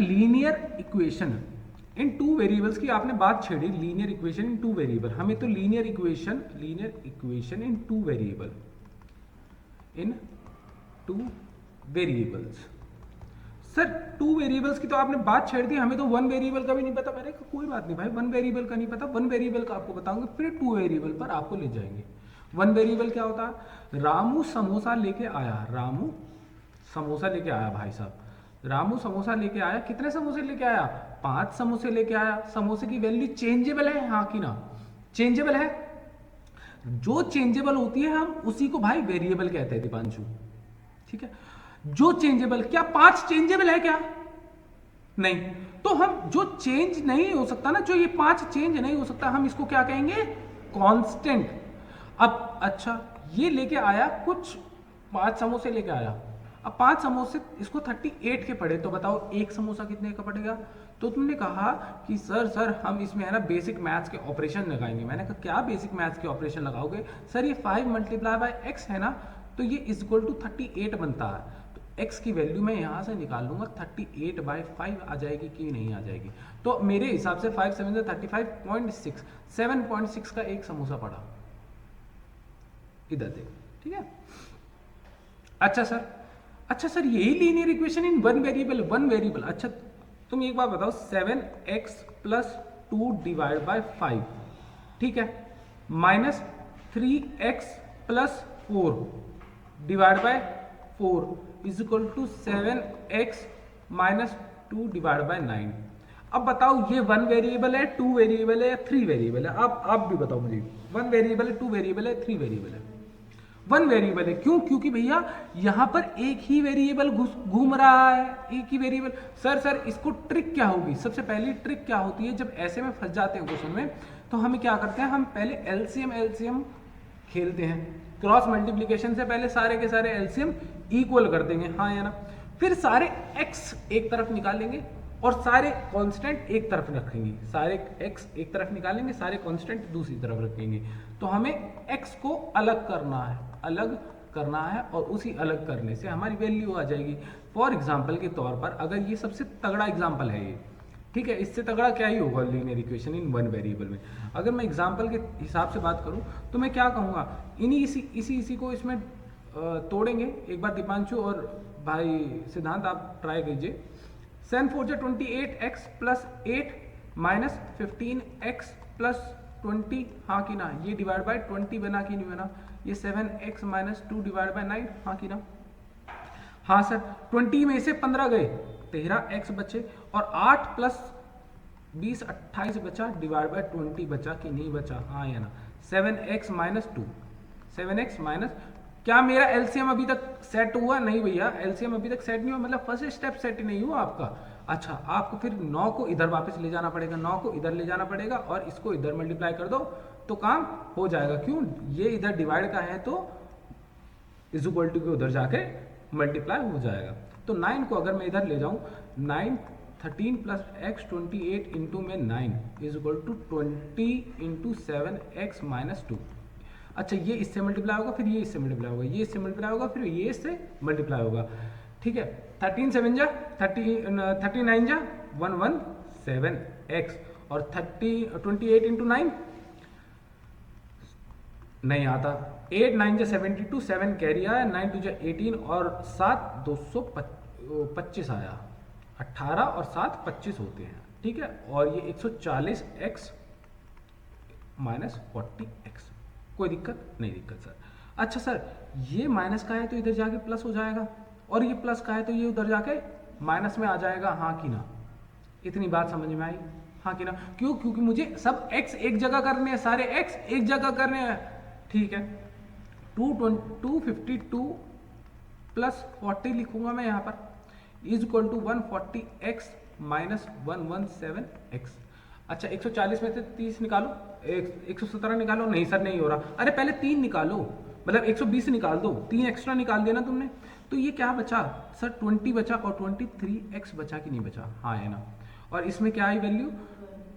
Linear equation in two variables की आपने बात छेड़ी, linear equation in two variable, हमें तो linear equation in two variable, in two variables. Sir two variables की तो आपने बात छेड़ दी, हमें तो वन वेरिएबल का भी नहीं पता। मैंने कहा कोई बात नहीं भाई, वन वेरिएबल का नहीं पता, वन वेरिएबल का आपको बताऊंगे, फिर टू वेरिएबल पर आपको ले जाएंगे। वन वेरिएबल क्या होता है? रामू समोसा लेके आया, रामू समोसा लेके आया भाई साहब, रामू समोसा लेके आया, कितने समोसे लेके आया? 5 समोसे लेके आया। समोसे की वैल्यू चेंजेबल है, हाँ कि ना? चेंजेबल है, जो चेंजेबल होती है हम उसी को भाई वेरिएबल कहते हैं दीपांशु, ठीक है। जो चेंजेबल, क्या 5 चेंजेबल है क्या? नहीं, तो हम जो चेंज नहीं हो सकता ना, जो ये 5 चेंज नहीं हो सकता, हम इसको क्या कहेंगे? कांस्टेंट। अब अच्छा, ये लेके आया कुछ 5 समोसे लेके आया, अब 5 समोसे इसको 38 के पड़े, तो बताओ एक समोसा कितने का पड़ेगा? तो तुमने कहा कि सर हम इसमें है ना बेसिक मैथ्स के ऑपरेशन लगाएंगे। मैंने कहा क्या बेसिक मैथ्स के ऑपरेशन लगाओगे? सर ये 5 मल्टीप्लाई बाय एक्स है ना, तो ये इज इक्वल टू 38 बनता है, तो x की वैल्यू मैं यहाँ से निकाल लूंगा, 38/5 आ जाएगी कि नहीं आ जाएगी? तो मेरे हिसाब से 5 7 35.6, 7.6 का एक समोसा पड़ा, इधर देख, ठीक है। अच्छा सर यही linear equation in one variable. अच्छा तुम एक बात बताओ, 7x + 2 डिवाइड बाय 5, ठीक है, minus 3x + 4 divide by 4 is equal to 7x - 2 divide by 9। अब बताओ ये वन वेरिएबल है, टू वेरिएबल है या थ्री वेरिएबल है? आप भी बताओ मुझे, वन वेरिएबल है, टू वेरिएबल है, थ्री वेरिएबल है? वन वेरिएबल है। क्यों? क्योंकि भैया यहां पर एक ही वेरिएबल घूम रहा है, एक ही वेरिएबल। सर इसको ट्रिक क्या होगी? सबसे पहली ट्रिक क्या होती है, जब ऐसे में फंस जाते हैं क्वेश्चन में, तो हमें क्या करते हैं, हम पहले एलसीएम खेलते हैं। क्रॉस मल्टीप्लीकेशन से पहले सारे के सारे एलसीएम इक्वल कर देंगे, हाँ या ना? फिर सारे एक्स एक तरफ निकालेंगे और सारे कांस्टेंट एक तरफ रखेंगे, सारे एक्स एक तरफ निकालेंगे, सारे कांस्टेंट दूसरी तरफ रखेंगे। तो हमें एक्स को अलग करना है और उसी अलग करने से हमारी वैल्यू आ जाएगी। फॉर एग्जाम्पल के तौर पर, अगर ये सबसे तगड़ा एग्जाम्पल है ये, ठीक है, इससे तगड़ा क्या ही होगा linear equation in one variable में। अगर मैं एग्जाम्पल के हिसाब से बात करूं तो मैं क्या कहूँगा, इसी को इसमें तोड़ेंगे। एक बार दीपांशु और भाई सिद्धांत आप ट्राई कीजिए। 7 4 जा 28x + 8 माइनस 15x + 20, हाँ कि ना? ये डिवाइड बाय 20 बना कि नहीं बना? ये 7x - 2 डिवाइड बाय 9, हाँ कि ना? हाँ सर, 20 में से 15 गए, 13x बचे, और 8 + 20 28 बचा, डिवाइड बाय 20 बचा कि नहीं बचा? हाँ या ना? 7x - 2, 7x माइनस, क्या मेरा एलसीएम अभी तक सेट हुआ? नहीं भैया, एलसीएम अभी तक सेट नहीं हुआ, मतलब फर्स्ट स्टेप सेट नहीं हुआ आपका। अच्छा, आपको फिर 9 को इधर वापस ले जाना पड़ेगा, 9 को इधर ले जाना पड़ेगा और इसको इधर मल्टीप्लाई कर दो तो काम हो जाएगा। क्यों? ये इधर डिवाइड का है तो इज इक्वल टू के उधर जाके मल्टीप्लाई हो जाएगा। तो 9 को अगर मैं इधर ले जाऊं, 9 13 + x 28 इंटू में 9 is equal to 20 into 7x - 2। अच्छा, ये इससे मल्टीप्लाई होगा, फिर ये इससे मल्टीप्लाई होगा, ये इससे मल्टीप्लाई होगा, फिर ये इससे मल्टीप्लाई होगा, ठीक है। 13 7 जा 39 जा 117x, और 28 इंटू 9 नहीं आता, 8 9 जा 72, 7 कैरी आया, 9 2 जा 18 और 7 225 आया, 18 और 7 25 होते हैं, ठीक है। और ये 140x - 40x, कोई दिक्कत नहीं? दिक्कत सर। अच्छा सर, ये माइनस का है तो इधर जाके प्लस हो जाएगा, और ये प्लस का है तो ये उधर जाके माइनस में आ जाएगा, हाँ कि ना? इतनी बात समझ में आई, हाँ कि ना? क्यों? क्योंकि मुझे सब x एक जगह करने हैं, सारे x एक जगह करने हैं, ठीक है। 252 + 40 लिखूंगा मैं यहाँ पर, is equal to 140x - 117x। अच्छा, 140 में से 30 निकालो, 117 निकालो। नहीं सर, नहीं हो रहा। अरे पहले 3 निकालो, मतलब 120 निकाल दो, 3 एक्स्ट्रा निकाल दिया ना तुमने, तो ये क्या बचा सर? 20 बचा, और 23x बचा कि नहीं बचा? हाँ है ना? और इसमें क्या I value?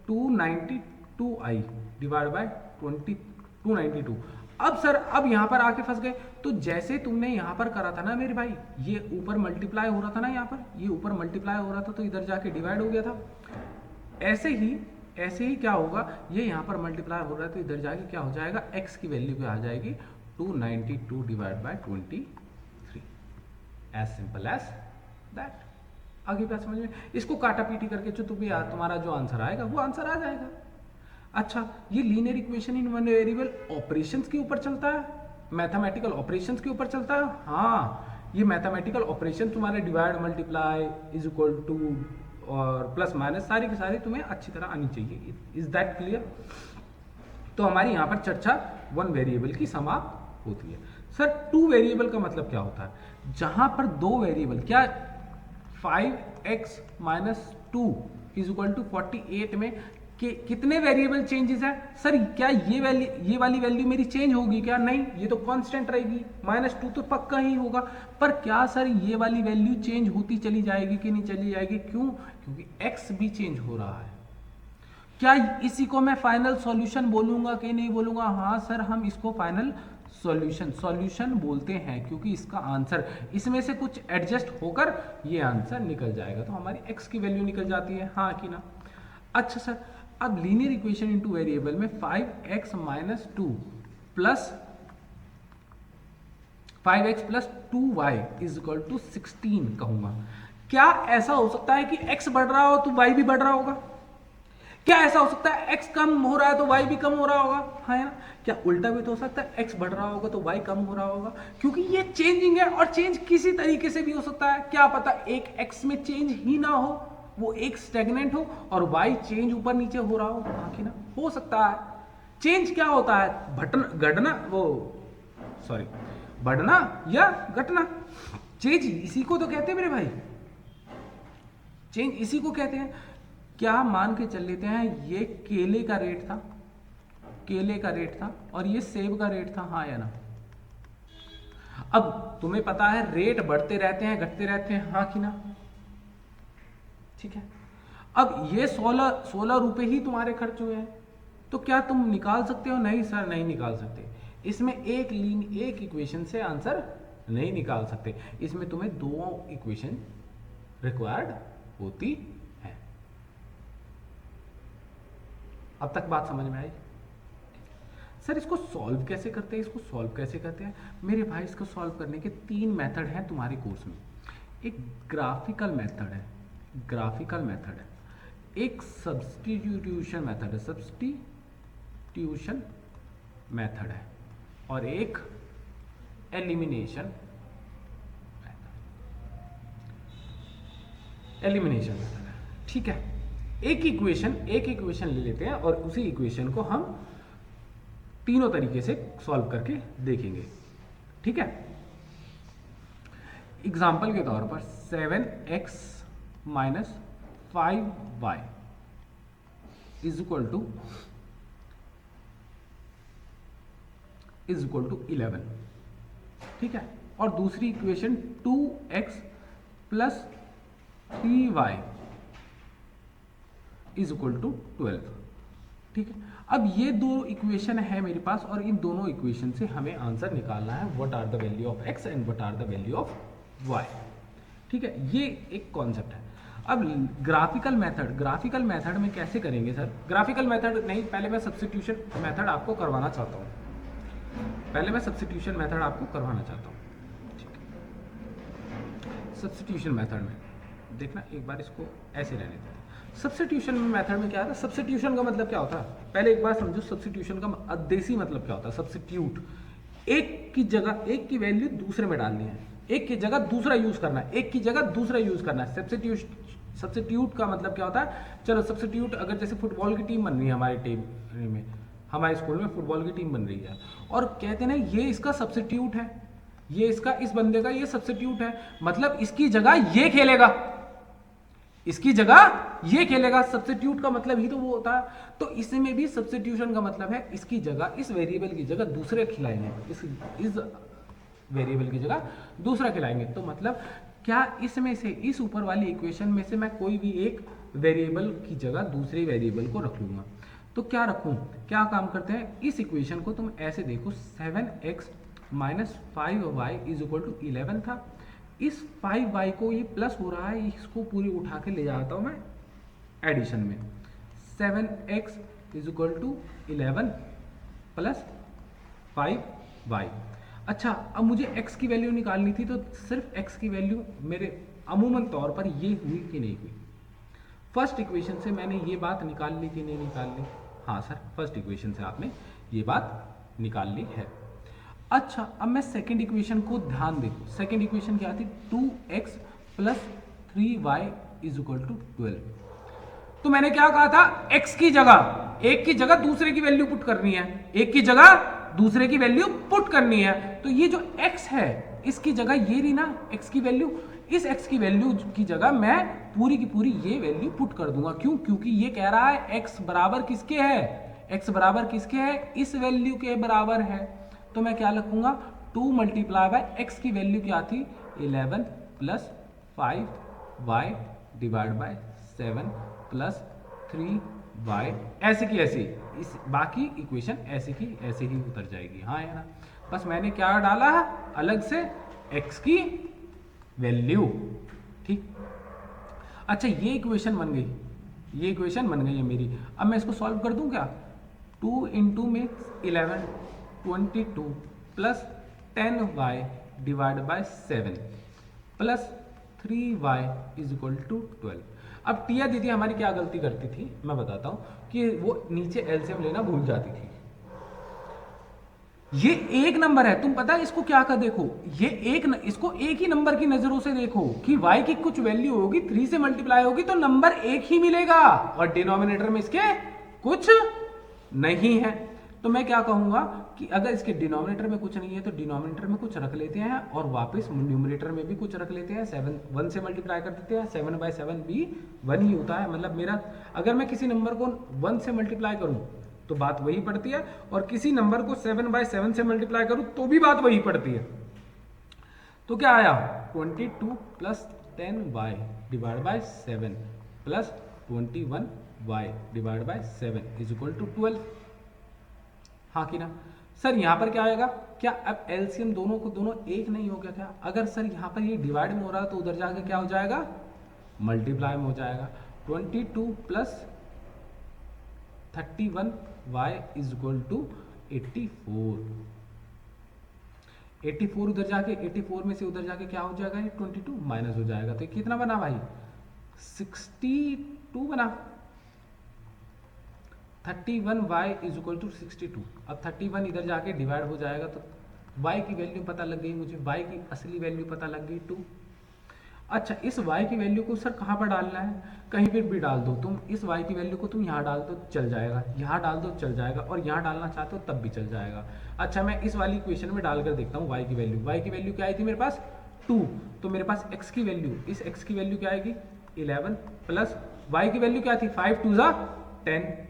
292 I, divide by 292। अब सर अब यहाँ पर आके फंस गए, तो जैसे तुमने यहाँ पर करा था ना मेरे भाई, ये ऊपर मल्टीप्लाई हो रहा था ना, यहाँ पर ये ऊपर मल्टीप्लाई हो रहा था तो इधर जाके डिवाइड हो गया था। ऐसे ही क्या होगा, ये यहाँ पर मल्टीप्लाई हो रहा है तो इधर जाके क्या हो जाएगा, x की वैल्यू क्या आ जाएगी 292 divide by 23, as simple as that. आगे बात समझ में, इसको काटा पीटी करके जो तुम्हारा जो आंसर आएगा वो आंसर आ जाएगा। अच्छा, ये linear equation in one variable operations के ऊपर चलता है, मैथमेटिकल ऑपरेशंस के ऊपर चलता है। हाँ, ये मैथमेटिकल ऑपरेशन तुम्हारे divide multiply is equal to और प्लस माइनस सारी की सारी तुम्हें अच्छी तरह आनी चाहिए। Is that clear? तो हमारी यहाँ पर चर्चा वन वेरिएबल की समाप्त होती है। सर टू वेरिएबल का मतलब क्या होता है? जहां पर दो वेरिएबल, क्या 5x minus 2 is equal to 48 में कितने वेरिएबल चेंजेस है? सर क्या ये वाली वैल्यू मेरी चेंज होगी क्या? नहीं, ये तो कांस्टेंट रहेगी, -2 तो पक्का ही होगा। पर क्या सर ये वाली वैल्यू चेंज होती चली जाएगी कि नहीं चली जाएगी? क्यों? क्योंकि x भी चेंज हो रहा है। क्या इसी को मैं फाइनल सॉल्यूशन बोलूंगा कि नहीं बोलूंगा? हाँ सर, हम इसको फाइनल सॉल्यूशन बोलते हैं, क्योंकि इसका आंसर इसमें से कुछ एडजस्ट होकर ये आंसर निकल जाएगा। तो हमारी x की वैल्यू निकल जाती है, हाँ कि ना? अच्छा सर, अब लीनियर इक्वेशन इनटू वेरिएबल में 5x minus 2 plus 5x plus 2y is equal to 16 कहूंगा। क्या ऐसा हो सकता है कि x बढ़ रहा हो तो y भी बढ़ रहा होगा? क्या ऐसा हो सकता है x कम हो रहा है तो y भी कम हो रहा होगा? हाँ ना? क्या उल्टा भी तो हो सकता है, x बढ़ रहा होगा तो y कम हो रहा होगा? क्योंकि ये चेंजिंग है, और चेंज किसी तरीके से भी हो सकता है। क्या पता एक x में चेंज ही ना हो, वो एक स्टेगनेंट हो और y चेंज ऊपर नीचे हो रहा हो, हाँ कि ना? हो सकता है। चेंज क्या होता है? बढ़ना या घटना। चेंज इसी को तो कहते हैं मेरे भाई, चेंज इसी को कहते हैं। क्या मान के चल लेते हैं ये केले का रेट था और ये सेब का रेट था, हाँ या ना? अब तुम्हें पता है रेट बढ़ते रहते हैं घटते रहते हैं, हाँ कि ना? ठीक है। अब ये 16 रुपए ही तुम्हारे खर्च हुए हैं, तो क्या तुम निकाल सकते हो? नहीं सर, नहीं निकाल सकते। इसमें एक इक्वेशन से आंसर नहीं निकाल सकते, इसमें तुम्हें दो इक्वेशन रिक्वायर्ड होती है। अब तक बात समझ में आई? सर इसको सॉल्व कैसे करते हैं? मेरे भाई, इसको सॉल्व करने के 3 मेथड हैं तुम्हारे कोर्स में। एक ग्राफिकल मेथड है, एक सब्स्टिट्यूशन मेथड है, और एक एलिमिनेशन मेथड है। ठीक है, एक इक्वेशन ले लेते हैं और उसी इक्वेशन को हम तीनों तरीके से सॉल्व करके देखेंगे। ठीक है, एग्जाम्पल के तौर पर 7x minus 5y is equal to 11। ठीक है, और दूसरी equation 2x plus 3y is equal to 12। ठीक है, अब ये दो इक्वेशन है मेरे पास, और इन दोनों इक्वेशन से हमें आंसर निकालना है, what are the value of x and what are the value of y। ठीक है, ये एक कॉन्सेप्ट है। अब ग्राफिकल मेथड में कैसे करेंगे सर? ग्राफिकल मेथड नहीं, पहले मैं सब्स्टिट्यूशन मेथड आपको करवाना चाहता हूँ। सब्स्टिट्यूशन मेथड में देखना, एक बार इसको ऐसे रहने देते हैं। सब्स्टिट्यूशन मेथड में क्या है? सब्स्टिट्यूशन का मतलब क्या होता है? पहले एक बार समझो, सब्स्टिट्यूशन का देसी मतलब क्या होता है। सब्स्टिट्यूट, एक की वैल्यू दूसरे में डालनी है, एक की जगह दूसरा यूज करना है, एक की जगह दूसरा यूज करना है। सब्स्टिट्यूट का मतलब क्या होता है? चलो सब्स्टिट्यूट, अगर जैसे फुटबॉल की टीम बन रही है हमारे स्कूल में फुटबॉल की टीम बन रही है, और कहते हैं ना ये इसका सब्स्टिट्यूट है, ये इसका इस बंदे का ये सब्स्टिट्यूट है, मतलब इसकी जगह ये खेलेगा, सब्स्टिट्यूट का मतलब ही तो वो होता है। तो इसमें भी सब्स्टिट्यूशन का मतलब है इसकी जगह, इस वेरिएबल की जगह दूसरे खिलाएंगे, इस वेरिएबल की जगह दूसरा खिलाएंगे। तो मतलब क्या इसमें से, इस ऊपर वाली इक्वेशन में से मैं कोई भी एक वेरिएबल की जगह दूसरे वेरिएबल को रख लूंगा। तो क्या रखूं, क्या काम करते हैं, इस इक्वेशन को तुम ऐसे देखो 7x minus 5y is equal to 11 था। इस 5y को ये प्लस हो रहा है, इसको पूरी उठा के ले जाता हूं मैं एडिशन में। 7x is equal to 11 plus 5y। अच्छा, अब मुझे x की वैल्यू निकालनी थी, तो सिर्फ x की वैल्यू मेरे अमूमन तौर पर ये हुई कि नहीं हुई। फर्स्ट इक्वेशन से मैंने ये बात निकाल ली कि नहीं निकाल ली? हाँ सर, फर्स्ट इक्वेशन से आपने ये बात निकाल ली है। अच्छा, अब मैं सेकंड इक्वेशन को ध्यान देखो। सेकंड इक्वेशन क्या थी, 2x plus 3y is equal to 12। तो मैंने क्या कहा था, x की जगह, एक की जगह दूसरे की वैल्यू पुट करनी है, एक की जगह दूसरे की वैल्यू पुट करनी है। तो ये जो x है, इसकी जगह ये रही ना x की वैल्यू, इस x की वैल्यू की जगह मैं पूरी की पूरी ये वैल्यू पुट कर दूंगा। क्यों? क्योंकि ये कह रहा है x बराबर किसके है, x बराबर किसके है, इस वैल्यू के बराबर है। तो मैं क्या लिखूंगा, 2 मल्टीप्लाई बाय x की वैल्यू क्या थी, 11 plus 5y divide by 7 plus 3y, ऐसे की ऐसे, इस बाकी इक्वेशन ऐसे की ऐसे ही उतर जाएगी। हाँ है ना, बस मैंने क्या डाला है अलग से, x की वैल्यू। ठीक, अच्छा ये इक्वेशन बन गई, ये इक्वेशन बन गई है मेरी। अब मैं इसको सॉल्व कर दूं क्या, 2 इंटू में 11 22 plus 10y divide by 7 plus 3y is equal to 12। अब टिया दीदी हमारी क्या गलती करती थी, मैं बताता हूं कि वो नीचे एलसीएम लेना भूल जाती थी। ये एक नंबर है, तुम पता है इसको क्या कर देखो, ये इसको एक ही नंबर की नजरों से देखो कि y की कुछ वैल्यू होगी, 3 से मल्टीप्लाई होगी तो नंबर एक ही मिलेगा, और डिनोमिनेटर में इसके कुछ नहीं है। तो मैं क्या कहूंगा कि अगर इसके डिनोमिनेटर में कुछ नहीं है तो डिनोमिनेटर में कुछ रख लेते हैं और वापस न्यूमरेटर में भी कुछ रख लेते हैं। 1 से मल्टीप्लाई कर देते हैं, 7 बाय 7 भी 1 ही होता है। मतलब मेरा, अगर मैं किसी नंबर को 1 से मल्टीप्लाई करूं तो बात वही पड़ती है, और किसी नंबर को 7 बाय 7 से मल्टीप्लाई करूं तो भी बात वही पड़ती है। तो क्या आया, 22 plus 10y divide by 7 plus 21y divide by 7 is equal to 12। हाँ कि ना सर, यहाँ पर क्या आएगा, क्या अब एलसीएम दोनों को दोनों एक नहीं हो गया क्या? अगर सर यहाँ पर ये डिवाइड में हो रहा है तो उधर जाके क्या हो जाएगा, मल्टीप्लाई में हो जाएगा। 22 plus 31y is equal to 84। 84 उधर जाके, 84 में से उधर जाके क्या हो जाएगा, ये 22 माइनस हो जाएगा। तो कितना बना भाई, 62 बना। 31y is equal to 62। अब 31 इधर जाके डिवाइड हो जाएगा तो y की वैल्यू पता लग गई मुझे, y की असली वैल्यू पता लग गई 2। अच्छा, इस y की वैल्यू को सर कहाँ पर डालना है, कहीं पर भी डाल दो तुम। इस y की वैल्यू को तुम यहाँ डाल दो चल जाएगा, यहाँ डाल दो चल जाएगा, और यहाँ डालना चाहते हो तब भी चल जाएगा। अच्छा, मैं इस वाली इक्वेशन में डालकर देखता हूँ y की वैल्यू। y की वैल्यू क्या आई थी मेरे पास, 2। तो मेरे पास x की वैल्यू, इस x की वैल्यू क्या आएगी, 11 प्लस y की वैल्यू क्या थी, 5 2 जा 10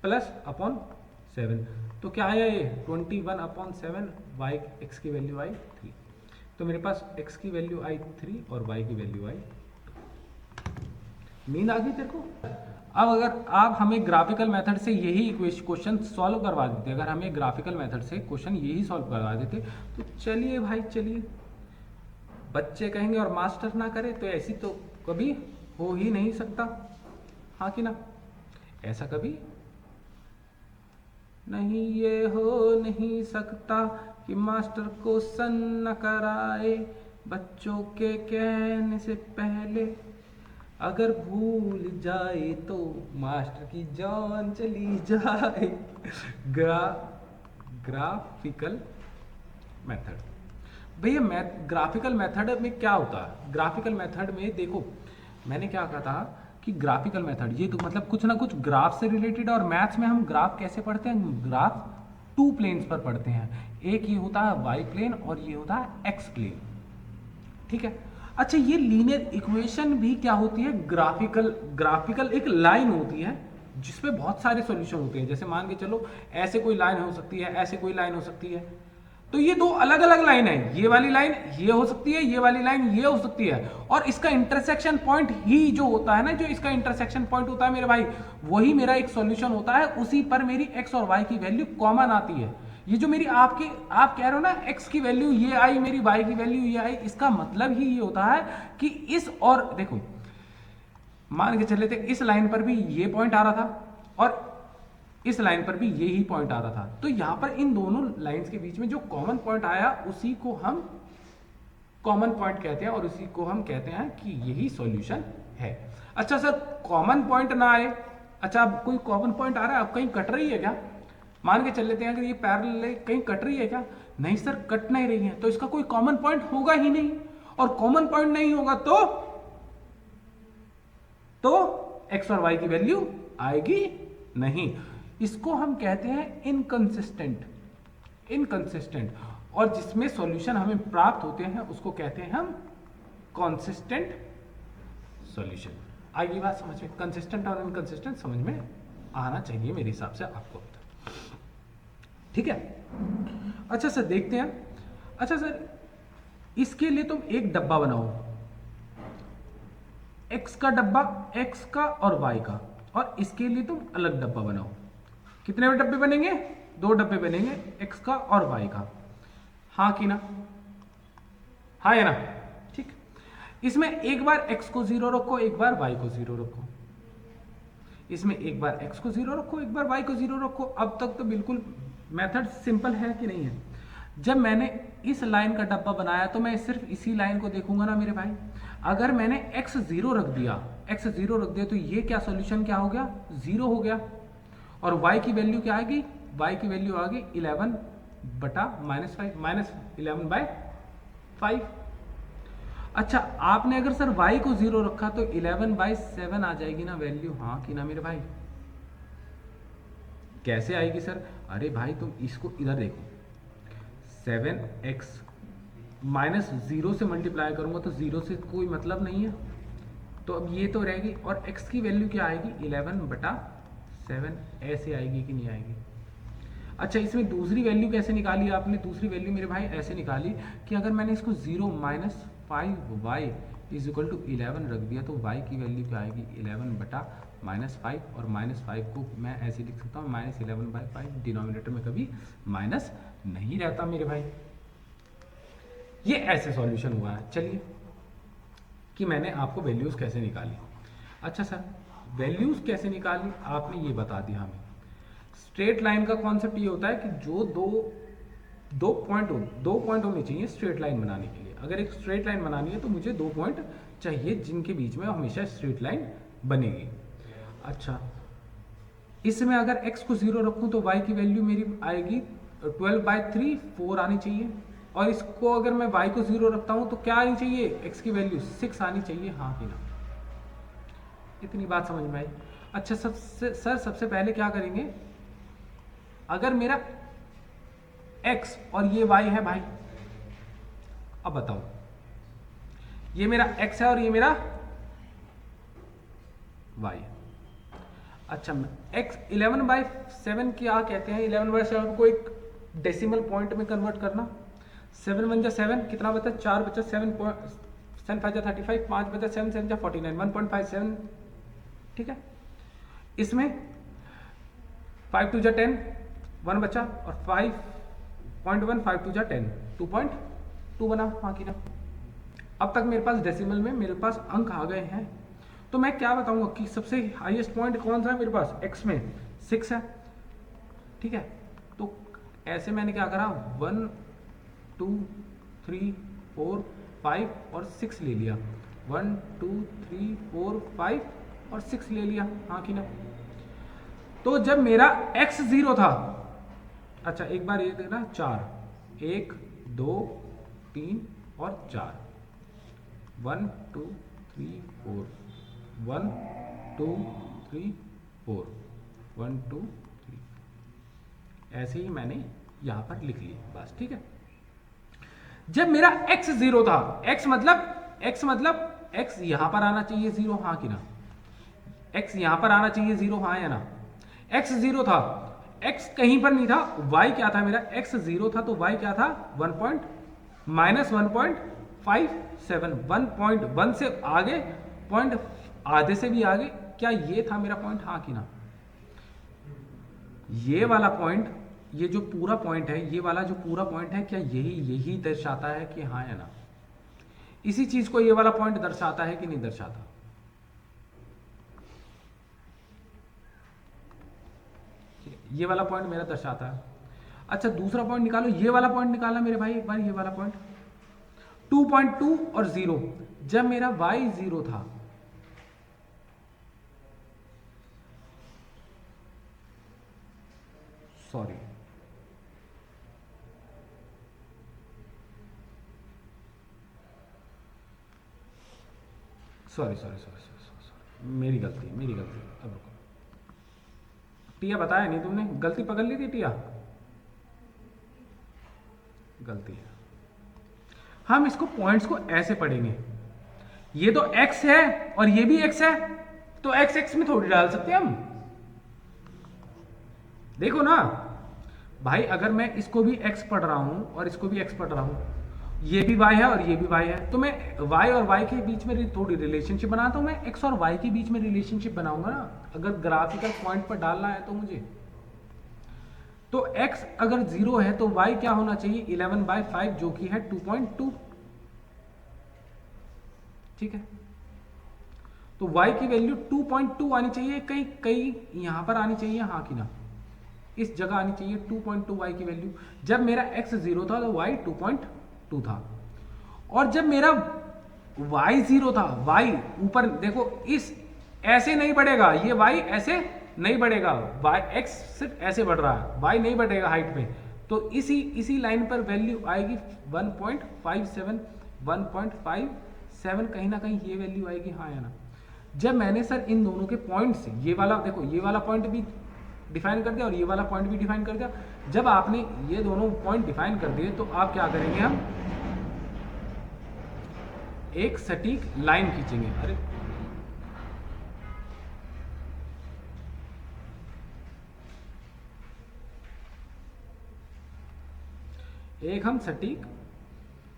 प्लस अपॉन 7। तो क्या आया ये, 21 अपॉन 7, y x की वैल्यू आई 3। तो मेरे पास x की वैल्यू आई 3 और y की वैल्यू आई 2। नींद आ गई तेरे को? अब अगर आप हमें ग्राफिकल मेथड से यही क्वेश्चन सॉल्व करवा देते, अगर हमें ग्राफिकल मेथड से क्वेश्चन यही सॉल्व करवा देते तो चलिए भाई चलिए, बच्चे कहेंगे और मास्टर ना करे, तो ऐसी तो कभी हो ही नहीं सकता। हाँ कि ना, ऐसा कभी नहीं, ये हो नहीं सकता कि मास्टर क्वेश्चन न कराए बच्चों के कहने से पहले, अगर भूल जाए तो मास्टर की जान चली जाए। ग्राफिकल मेथड भैया, ग्राफिकल मेथड में क्या होता है, ग्राफिकल मेथड में देखो मैंने क्या कहा था कि ग्राफिकल मेथड ये तो मतलब कुछ ना कुछ ग्राफ से रिलेटेड, और मैथ्स में हम ग्राफ कैसे पढ़ते हैं, ग्राफ 2 प्लेन्स पर पढ़ते हैं। एक ये होता है y प्लेन और ये होता है x प्लेन, ठीक है। अच्छा, ये लीनियर इक्वेशन भी क्या होती है, ग्राफिकल एक लाइन होती है जिसपे बहुत सारे सॉल्यूशन होते हैं। जैसे मान के चलो ऐसे कोई लाइन हो सकती है, ऐसे कोई लाइन हो सकती है, तो ये दो अलग अलग लाइन है, ये वाली लाइन ये हो सकती है, ये वाली लाइन ये हो सकती है, और इसका इंटरसेक्शन पॉइंट ही जो होता है ना, जो इसका इंटरसेक्शन पॉइंट होता है मेरे भाई, वही मेरा एक सॉल्यूशन होता है, उसी पर मेरी एक्स और वाई की वैल्यू कॉमन आती है। ये जो मेरी आप कह रहे हो ना एक्स की वैल्यू ये आई, मेरी वाई की वैल्यू ये आई, इसका मतलब ही ये होता है कि इस, और देखो मान के चले थे इस लाइन पर भी ये पॉइंट आ रहा था और इस लाइन पर भी यही पॉइंट आ रहा था, तो यहां पर इन दोनों लाइंस के बीच में जो कॉमन पॉइंट आया उसी को हम कॉमन पॉइंट कहते हैं और उसी को हम कहते हैं कि यही सॉल्यूशन है। अच्छा सर कॉमन पॉइंट ना आए, अच्छा अब कोई कॉमन पॉइंट आ रहा है, अब कहीं कट रही है क्या, मान के चल लेते हैं अगर ये पैरेलल कहीं कट रही है क्या, नहीं सर कट नहीं रही है, तो इसका कोई कॉमन पॉइंट होगा ही नहीं, और कॉमन पॉइंट नहीं होगा तो एक्स और वाई की वैल्यू आएगी नहीं। इसको हम कहते हैं इनकंसिस्टेंट, और जिसमें सॉल्यूशन हमें प्राप्त होते हैं उसको कहते हैं हम कंसिस्टेंट सॉल्यूशन। आगे बात समझ में, कंसिस्टेंट और इनकंसिस्टेंट समझ में आना चाहिए मेरे हिसाब से आपको, ठीक है। अच्छा सर देखते हैं, अच्छा सर इसके लिए तुम एक डब्बा बनाओ, एक्स का डब्बा, एक्स का और वाई का, और इसके लिए तुम अलग डब्बा बनाओ। कितने डब्बे बनेंगे, दो डब्बे बनेंगे, एक्स का और वाई का, हाँ कि ना, हाँ है ना, ठीक। इसमें एक बार एक्स को 0 रखो, एक बार वाई को 0 रखो, इसमें एक बार एक्स को 0 रखो, एक बार वाई को 0 रखो। अब तक तो बिल्कुल मेथड सिंपल है कि नहीं है। जब मैंने इस लाइन का डब्बा बनाया तो मैं सिर्फ इसी लाइन को देखूंगा ना मेरे भाई। अगर मैंने x 0 रख दिया, x 0 रख दिया तो ये क्या सॉल्यूशन क्या हो गया, 0 हो गया, और y की वैल्यू क्या आएगी, y की वैल्यू आ गई 11 बटा -5, -11/5। अच्छा आपने अगर सर y को 0 रखा तो 11/7 आ जाएगी ना वैल्यू, हाँ कि ना मेरे भाई, कैसे आएगी सर, अरे भाई तुम इसको इधर देखो, 7x -0 से मल्टीप्लाई करूंगा तो 0 से कोई मतलब नहीं है, तो अब ये तो रहेगी, और x की वैल्यू क्या आएगी 11/7, ऐसे आएगी कि नहीं आएगी। अच्छा इसमें दूसरी वैल्यू कैसे निकाली आपने, दूसरी वैल्यू मेरे भाई ऐसे निकाली कि अगर मैंने इसको 0 -5y = 11 रख दिया तो y की वैल्यू क्या आएगी 11/-5, और -5 को मैं ऐसे लिख सकता हूँ -11/5, डिनोमिनेटर में कभी माइनस नहीं रहता मेरे भाई। ये ऐसे सॉल्यूशन हुआ है। चलिए कि मैंने आपको वैल्यूज कैसे निकाली। अच्छा सर वैल्यूज कैसे निकाली आपने ये बता दिया हमें। स्ट्रेट लाइन का कॉन्सेप्ट ये होता है कि जो दो पॉइंट होने चाहिए स्ट्रेट लाइन बनाने के लिए। अगर एक स्ट्रेट लाइन बनानी है तो मुझे 2 पॉइंट चाहिए जिनके बीच में हमेशा स्ट्रेट लाइन बनेगी। अच्छा इसमें अगर x को 0 रखूं तो y की वैल्यू मेरी आएगी 12/3, 4 आनी चाहिए, और इसको अगर मैं y को 0 रखता हूं तो क्या आनी चाहिए, x की वैल्यू 6 आनी चाहिए, हाँ कि ना, इतनी बात समझ में आई। अच्छा सबसे पहले क्या करेंगे, अगर मेरा x और ये y है भाई, अब बताओ ये मेरा x है और ये मेरा y है। अच्छा x 11/7 क्या कहते हैं, 11/7 को एक डेसिमल पॉइंट में कन्वर्ट करना, 7 × 7 कितना बचा, 4 बचा, 7 5 35, 5 बचा, 7 7 49, 1.57, ठीक है। इसमें 5 2 10, 1 बचा, और 5.1, 5 2 10, 2.2 बना, हाँ कि ना। अब तक मेरे पास डेसिमल में मेरे पास अंक आ गए हैं, तो मैं क्या बताऊंगा कि सबसे हाईएस्ट पॉइंट कौन सा है मेरे पास, x में 6 है, ठीक है। तो ऐसे मैंने क्या करा, 1 2 3 4 5 और 6 ले लिया, 1 2 3 4 5 और 6 ले लिया, हाँ कि ना। तो जब मेरा x 0 था, अच्छा एक बार ये देखना, 4 1 2 3 और 4, 1 2 3 4, 1 2 3 4, 1 2 3, ऐसे ही मैंने यहां पर लिख लिया बस, ठीक है। जब मेरा x 0 था, x मतलब x यहां पर आना चाहिए 0, हाँ कि ना, x यहां पर आना चाहिए 0, हाँ या ना। x 0 था, x कहीं पर नहीं था, y क्या था मेरा, x 0 था तो y क्या था, माइनस 1.57, 1.1 से आगे, पॉइंट आधे से भी आगे, क्या ये था मेरा पॉइंट, हाँ कि ना। ये वाला पॉइंट, ये जो पूरा पॉइंट है, ये वाला जो पूरा पॉइंट है, क्या यही दर्शाता है कि हाँ या ना। इसी चीज को ये वाला पॉइंट दर्शाता है कि नहीं दर्शाता। ये वाला पॉइंट मेरा दर्शाता है। अच्छा दूसरा पॉइंट निकालो, ये वाला पॉइंट निकालना मेरे भाई एक बार, ये वाला पॉइंट 2.2 और 0, जब मेरा y 0 था, सॉरी सॉरी सॉरी सॉरी मेरी गलती। अब रुको, टिया बताया नहीं तुमने, गलती पकड़ ली थी टिया, गलती है। हम इसको पॉइंट्स को ऐसे पढ़ेंगे, ये तो x है और ये भी x है, तो x में थोड़ी डाल सकते हैं हम। देखो ना भाई, अगर मैं इसको भी x पढ़ रहा हूं और इसको भी x पढ़ रहा हूं, ये भी y है और ये भी y है, तो मैं y और y के बीच में थोड़ी रिलेशनशिप बनाता हूं, मैं x और y के बीच में रिलेशनशिप बनाऊंगा ना, अगर ग्राफिकल पॉइंट पर डालना है तो मुझे। तो x अगर 0 है तो y क्या होना चाहिए, 11/5 जो कि है 2.2, ठीक है। तो y की वैल्यू 2.2 आनी चाहिए, कहीं कहीं यहां पर आनी चाहिए, हाँ कि ना, इस जगह आनी चाहिए 2.2 y की वैल्यू। जब मेरा x 0 था तो y 2.2 था, और जब मेरा y 0 था, y ऊपर देखो, इस ऐसे नहीं बढ़ेगा ये y, ऐसे नहीं बढ़ेगा y, x सिर्फ ऐसे बढ़ रहा है, y नहीं बढ़ेगा हाइट में, तो इसी लाइन पर वैल्यू आएगी 1.57, 1.57 कहीं ना कहीं ये वैल्यू आएगी, हाँ या ना। जब मैंने सर इन दोनों के पॉइंट से, ये वाला देखो, ये वाला पॉइंट भी डिफाइन कर दिया और ये वाला पॉइंट भी डिफाइन कर दिया, जब आपने ये दोनों पॉइंट डिफाइन कर दिए तो आप क्या करेंगे, हम एक सटीक लाइन खींचेंगे। अरे एक हम सटीक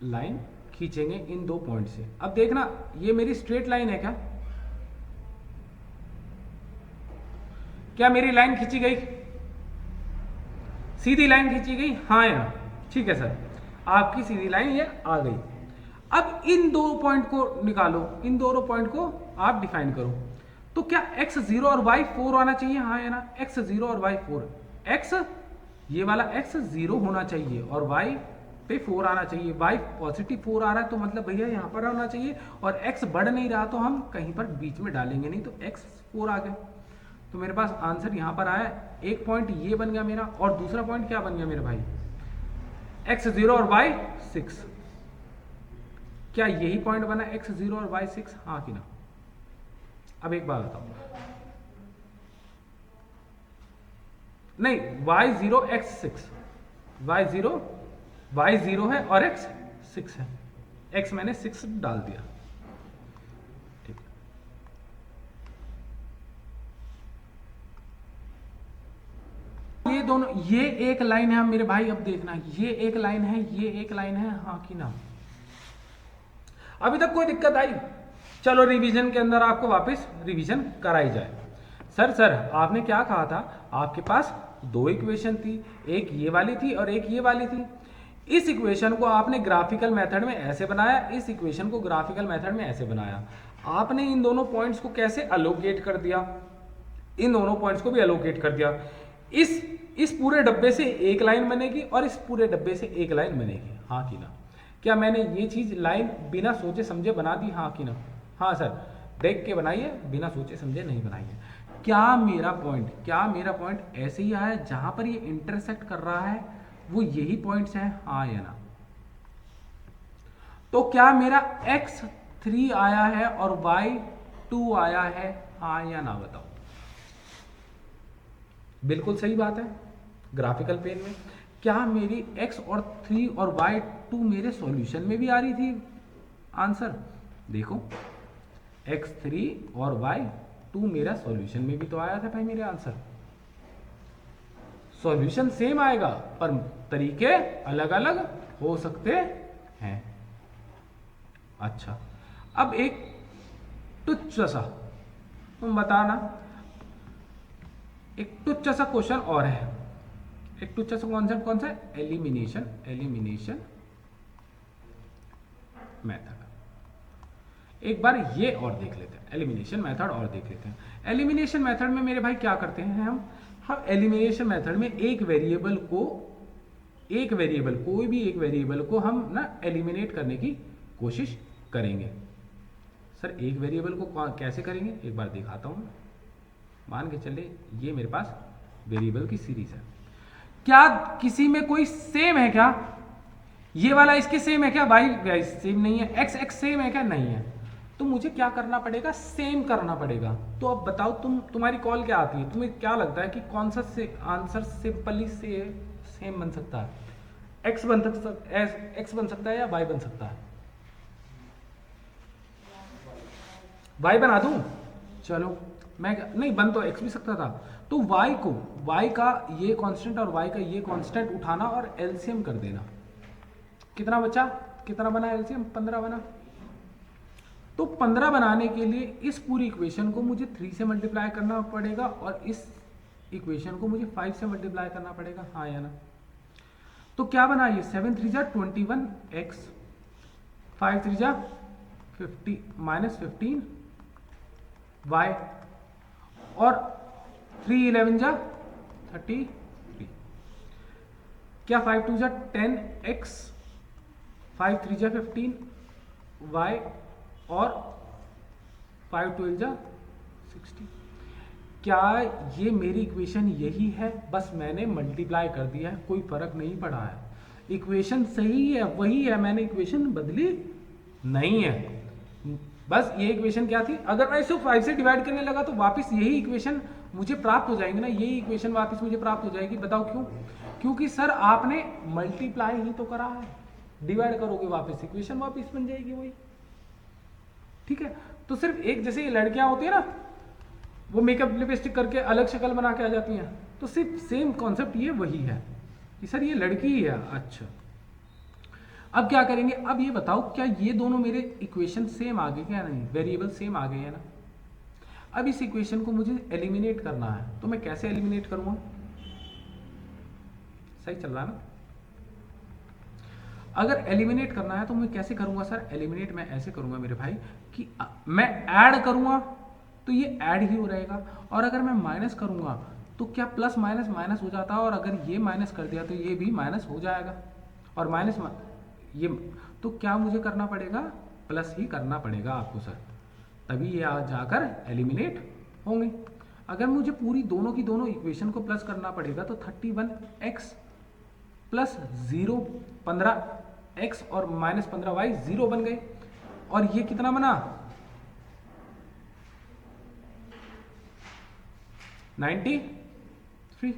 लाइन खींचेंगे इन दो पॉइंट से। अब देखना, ये मेरी स्ट्रेट लाइन है क्या, क्या मेरी लाइन खींची गई, सीधी लाइन खींची गई, हाँ या ना, ठीक है सर, आपकी सीधी लाइन ये आ गई। अब इन दो पॉइंट को निकालो, इन दोनों पॉइंट को आप डिफाइन करो, तो क्या x 0 और y 4 आना चाहिए, हाँ या ना, x 0 और y 4, x ये वाला x 0 होना चाहिए और y पे 4 आना चाहिए, y पॉजिटिव 4 आ रहा है तो मतलब भैया यहाँ पर आना चाहिए, और x बढ़ नहीं रहा तो हम कहीं पर बीच में डालेंगे नहीं, तो x 4 आ गया, तो मेरे पास आंसर यहाँ पर आया। एक पॉइंट ये बन गया मेरा, और दूसरा पॉइंट क्या बन गया मेरे भाई, x 0 और y 6, क्या यही पॉइंट बना x 0 और y 6, हाँ कि ना। अब एक बात बताओ, नहीं y 0 x 6, y 0 है और x 6 है, x मैंने 6 डाल दिया, ठीक। ये दोनों, ये एक लाइन है मेरे भाई, अब देखना, ये एक लाइन है, ये एक लाइन है, हाँ कि ना। अभी तक कोई दिक्कत आई, चलो रिवीजन के अंदर आपको वापस रिवीजन कराई जाए। सर आपने क्या कहा था, आपके पास दो इक्वेशन थी, एक ये वाली थी और एक ये वाली थी। इस इक्वेशन को आपने ग्राफिकल मेथड में ऐसे बनाया, इस इक्वेशन को ग्राफिकल मेथड में ऐसे बनाया। आपने इन दोनों पॉइंट्स को कैसे अलोकेट कर दिया, इन दोनों पॉइंट्स को भी अलोकेट कर दिया। इस पूरे डब्बे से एक लाइन बनेगी और इस पूरे डब्बे से एक लाइन बनेगी, हाँ कि ना। क्या मैंने ये चीज लाइन बिना सोचे समझे बना दी, हाँ कि ना। हाँ सर, देख के बनाइए, बिना सोचे समझे नहीं बनाइए। क्या मेरा पॉइंट ऐसे ही आया, जहां पर ये इंटरसेक्ट कर रहा है वो यही पॉइंट्स हैं, हाँ या ना। तो क्या मेरा x3 आया है और y2 आया है, हाँ या ना, बताओ। बिल्कुल सही बात है। ग्राफिकल पेन में क्या मेरी x और 3 और y2 मेरे सॉल्यूशन में भी आ रही थी आंसर, देखो x3 और y2 मेरा सॉल्यूशन में भी तो आया था भाई मेरे आंसर। सॉल्यूशन सेम आएगा पर तरीके अलग अलग हो सकते हैं। अच्छा, अब एक तुच्छ सा, तुम बताना, एक तुच्छ सा क्वेश्चन और है। एक तुच्छ सा कॉन्सेप्ट कौन सा है? Elimination method. एक बार ये और देख लेते हैं, एलिमिनेशन मेथड और देख लेते हैं। एलिमिनेशन मेथड में मेरे भाई क्या करते हैं हम एलिमिनेशन मेथड में एक वेरिएबल कोई भी एक वेरिएबल को हम ना एलिमिनेट करने की कोशिश करेंगे। सर एक वेरिएबल को कैसे करेंगे, एक बार दिखाता हूं। मान के चले ये मेरे पास वेरिएबल की सीरीज है, क्या किसी में कोई सेम है क्या? ये वाला इसके सेम है क्या? वाई सेम नहीं है, एक्स सेम है क्या? नहीं है। तो मुझे क्या करना पड़ेगा? सेम करना पड़ेगा। तो अब बताओ तुम्हारी कॉल क्या आती है? तुम्हें क्या लगता है कि कौन सा से आंसर सिंपली से सेम बन सकता है? एक्स बन सकता है या वाई बन सकता है? वाई बना दूं? चलो मैं नहीं, बन तो एक्स भी सकता था। तो वाई का ये कांस्टेंट और वाई का ये कांस्टेंट उठाना और एलसीएम कर देना। कितना बचा? कितना बना एलसीएम? 15 बना। तो 15 बनाने के लिए इस पूरी इक्वेशन को मुझे 3 से मल्टीप्लाई करना पड़ेगा और इस इक्वेशन को मुझे 5 से मल्टीप्लाई करना पड़ेगा, हाँ या ना? तो क्या बना ये? 7 3 जा 21x, 5 3 जा 50 माइनस 15y और 3 11 जा 33। क्या 5 2 जा 10x, 5 3 जा 15y और 5 12 जा 60। क्या ये मेरी इक्वेशन यही है? बस मैंने मल्टीप्लाई कर दिया है, कोई फर्क नहीं पड़ा है। इक्वेशन सही है, वही है, मैंने इक्वेशन बदली नहीं है। बस ये इक्वेशन क्या थी? अगर मैं इसको 5 से डिवाइड करने लगा तो वापस यही इक्वेशन मुझे प्राप्त हो जाएंगे ना, यही इक्वेशन वापस मुझे प्राप्त हो जाएगी। बताओ क्यों? क्योंकि सर आपने मल्टीप्लाई ही तो करा है, डिवाइड करोगे वापस इक्वेशन वापस बन जाएगी वही। ठीक है, तो सिर्फ एक, जैसे ये लड़कियां होती है ना, वो मेकअप लिपस्टिक करके अलग शक्ल बना के आ जाती हैं, तो सिर्फ सेम कॉन्सेप्ट ये वही है कि सर ये लड़की ही है। अच्छा, अब क्या करेंगे? अब ये बताओ क्या ये दोनों मेरे इक्वेशन सेम आ गए क्या? नहीं, वेरिएबल सेम आ गए हैं ना। अब इस इक्वेशन को मुझे एलिमिनेट करना है, तो मैं कैसे एलिमिनेट करूंगा? सही चल रहा है ना? अगर एलिमिनेट करना है तो मैं कैसे करूंगा सर? एलिमिनेट मैं ऐसे करूंगा मेरे भाई कि मैं ऐड करूंगा तो ये ऐड ही हो रहेगा, और अगर मैं माइनस करूंगा तो क्या प्लस माइनस माइनस हो जाता है, और अगर ये माइनस कर दिया तो ये भी माइनस हो जाएगा, और माइनस ये, तो क्या मुझे करना पड़ेगा? प्लस ही करना पड़ेगा आपको सर, तभी ये जाकर एलिमिनेट होंगे। अगर मुझे पूरी दोनों की दोनों इक्वेशन को प्लस करना पड़ेगा तो 31x प्लस 0 15x और माइनस 15y 0 बन गए, और ये कितना बना? 93।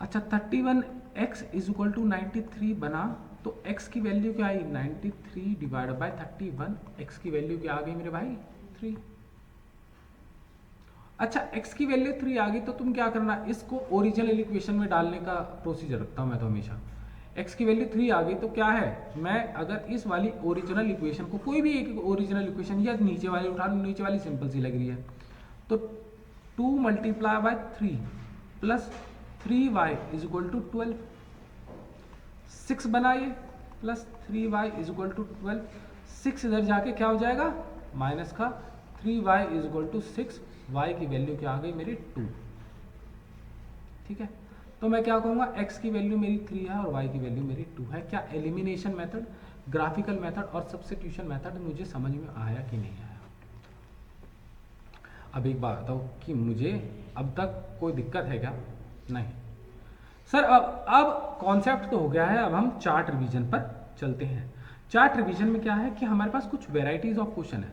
अच्छा, 31x इज इक्वल टू 93 बना, तो x की वैल्यू क्या आई? 93 डिवाइड बाय 31, x की वैल्यू क्या आ गई मेरे भाई? 3। अच्छा, x की वैल्यू 3 आ गई तो तुम क्या करना, इसको ओरिजिनल इक्वेशन में डालने का प्रोसीजर रखता हूं मैं तो हमेशा। x की वैल्यू 3 आ गई तो क्या है, मैं अगर इस वाली ओरिजिनल इक्वेशन को, कोई भी एक ओरिजिनल इक्वेशन या नीचे वाली उठा लूं, नीचे वाली सिंपल सी लग रही है, तो 2 multiply by 3 plus 3y is equal to 12, 6 बनाइए plus 3y is equal to 12, 6 इधर जाके क्या हो जाएगा? माइनस का 3y is equal to 6, y की वैल्यू क्या आ गई मेरी? 2। ठीक है, तो मैं क्या कहूँगा? x की वैल्यू मेरी 3 है और y की वैल्यू मेरी 2 है। क्या एलिमिनेशन मेथड, ग्राफिकल मेथड और सब्स्टिट्यूशन मेथड मुझे समझ में आया कि नहीं आया? अब एक बात बताओ कि मुझे अब तक कोई दिक्कत है क्या? नहीं सर। अब कॉन्सेप्ट तो हो गया है, अब हम चार्ट रिवीजन पर चलते हैं। चार्ट रिवीजन में क्या है कि हमारे पास कुछ वेराइटीज ऑफ क्वेश्चन है।